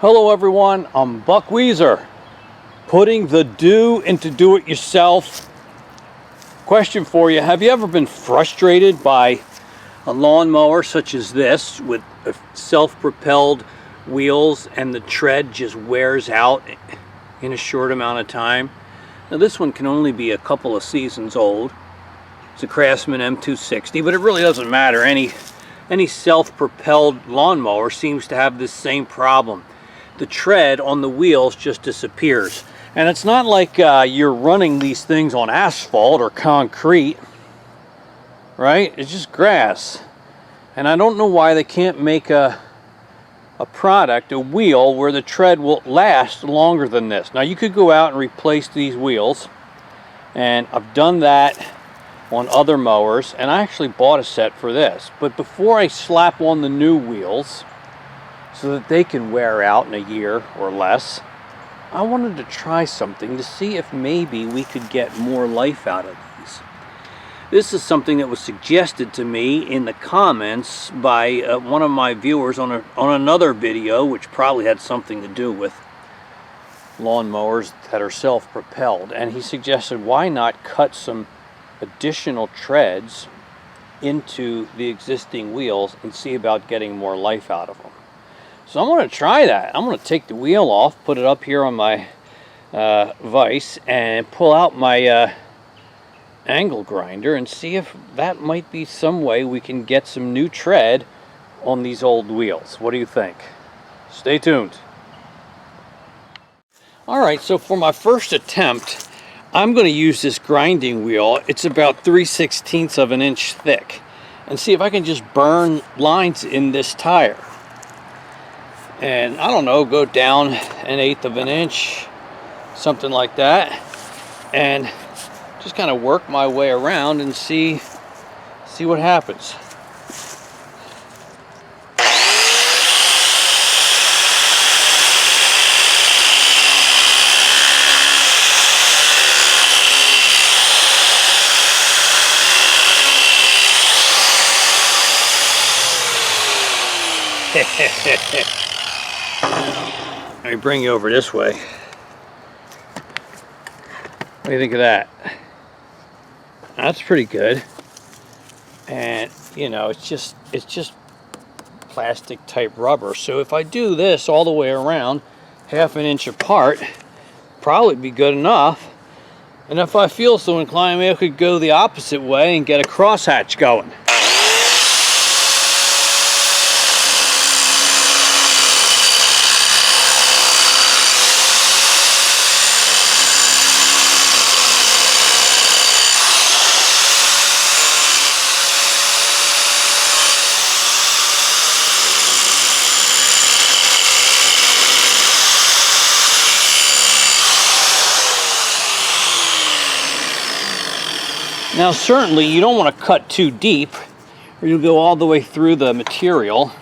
Hello everyone, I'm Buck Weezer, putting the do into do-it-yourself. Question for you, have you ever been frustrated by a lawnmower such as this with self-propelled wheels and the tread just wears out in a short amount of time? Now this one can only be a couple of seasons old. It's a Craftsman M260, but it really doesn't matter. Any self-propelled lawnmower seems to have this same problem. The tread on the wheels just disappears. And it's not like you're running these things on asphalt or concrete, right? It's just grass. And I don't know why they can't make a product, a wheel, where the tread will last longer than this. Now you could go out and replace these wheels, and I've done that on other mowers, and I actually bought a set for this. But before I slap on the new wheels, so that they can wear out in a year or less, I wanted to try something to see if maybe we could get more life out of these. This is something that was suggested to me in the comments by one of my viewers on another video, which probably had something to do with lawnmowers that are self-propelled. And he suggested, why not cut some additional treads into the existing wheels and see about getting more life out of them. So I'm going to try that. I'm going to take the wheel off, put it up here on my vise, and pull out my angle grinder and see if that might be some way we can get some new tread on these old wheels. What do you think? Stay tuned. Alright, so for my first attempt, I'm going to use this grinding wheel. It's about 3/16 of an inch thick, and see if I can just burn lines in this tire. And I don't know, go down 1/8 of an inch, something like that, and just kind of work my way around and see what happens. Let me bring you over this way. What do you think of that? That's pretty good. And you know, it's just plastic type rubber. So if I do this all the way around, 1/2 inch apart, probably be good enough. And if I feel so inclined, maybe I could go the opposite way and get a crosshatch going. Now certainly you don't want to cut too deep, or you'll go all the way through the material,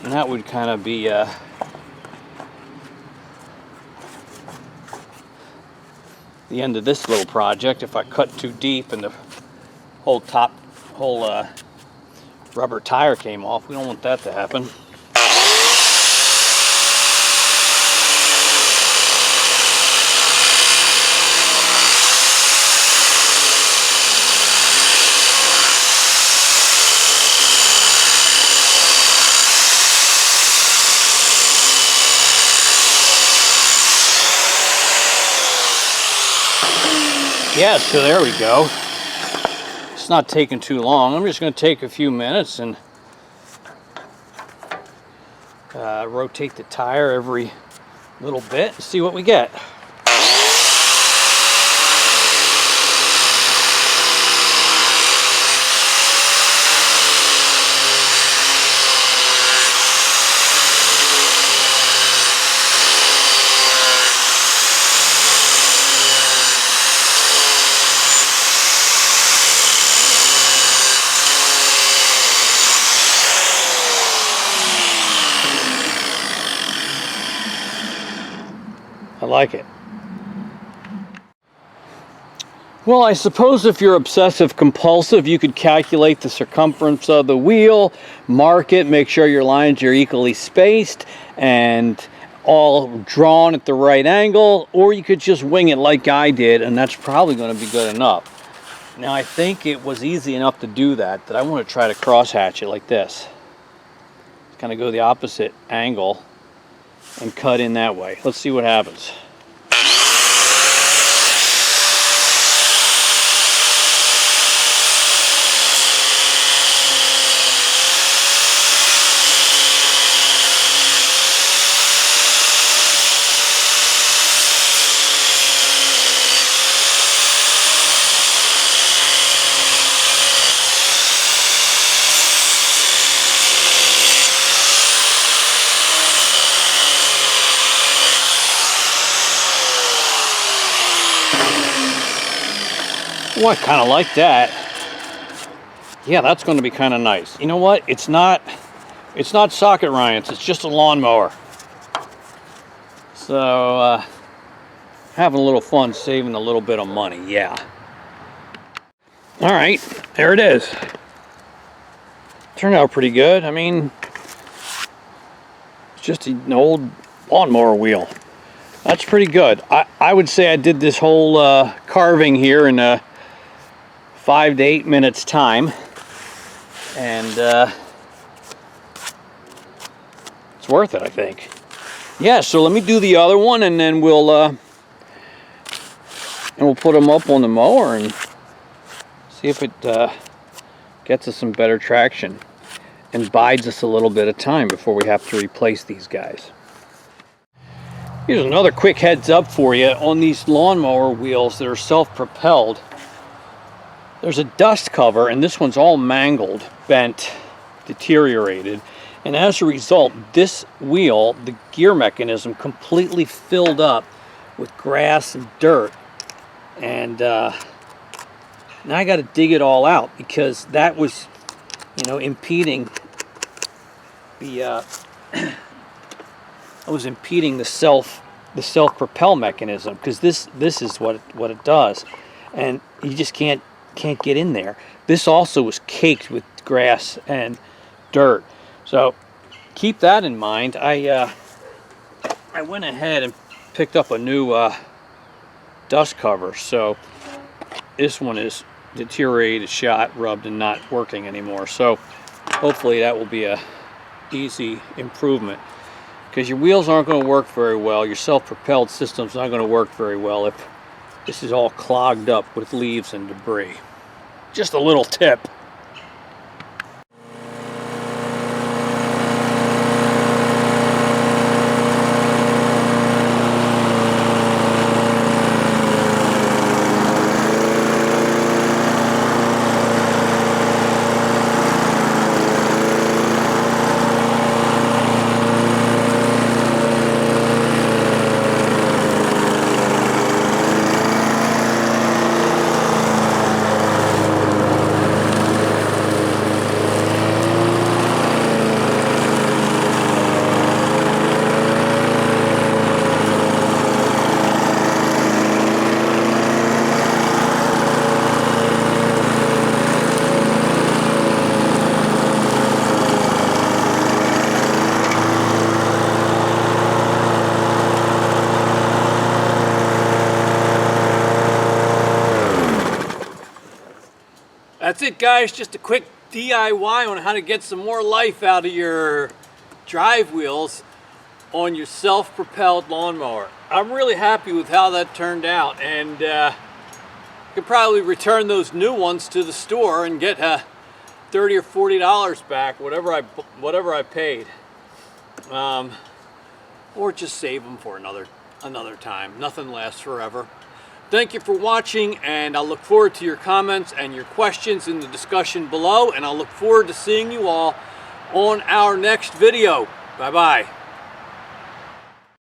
and that would kind of be the end of this little project if I cut too deep and the whole rubber tire came off. We don't want that to happen. Yeah, so there we go. It's not taking too long. I'm just going to take a few minutes and rotate the tire every little bit and see what we get. I like it. Well, I suppose if you're obsessive compulsive, you could calculate the circumference of the wheel, mark it, make sure your lines are equally spaced, and all drawn at the right angle, or you could just wing it like I did, and that's probably going to be good enough. Now I think it was easy enough to do that I want to try to cross hatch it like this. Kind of go the opposite angle and cut in that way. Let's see what happens. Oh, I kind of like that. Yeah, that's going to be kind of nice. You know what? It's not socket riots. It's just a lawnmower. So, having a little fun, saving a little bit of money. Yeah. All right, there it is. Turned out pretty good. I mean, it's just an old lawnmower wheel. That's pretty good. I would say I did this whole carving here in 5 to 8 minutes time, and it's worth it, I think. Yeah, so let me do the other one, and then we'll put them up on the mower and see if it gets us some better traction and bides us a little bit of time before we have to replace these guys. Here's another quick heads up for you on these lawnmower wheels that are self-propelled. There's a dust cover, and this one's all mangled, bent, deteriorated, and as a result, this wheel, the gear mechanism, completely filled up with grass and dirt. And now I got to dig it all out, because that was, impeding the the self-propel mechanism, because this is what it does, and you just can't get in there. This also was caked with grass and dirt, so keep that in mind. I went ahead and picked up a new dust cover, so this one is deteriorated, shot, rubbed, and not working anymore. So hopefully that will be a easy improvement, because your wheels aren't going to work very well, your self-propelled system's not going to work very well if this is all clogged up with leaves and debris. Just a little tip. That's it, guys. Just a quick DIY on how to get some more life out of your drive wheels on your self-propelled lawnmower. I'm really happy with how that turned out, and you could probably return those new ones to the store and get $30 or $40 back, whatever I paid, or just save them for another time. Nothing lasts forever. Thank you for watching, and I'll look forward to your comments and your questions in the discussion below, and I'll look forward to seeing you all on our next video. Bye-bye.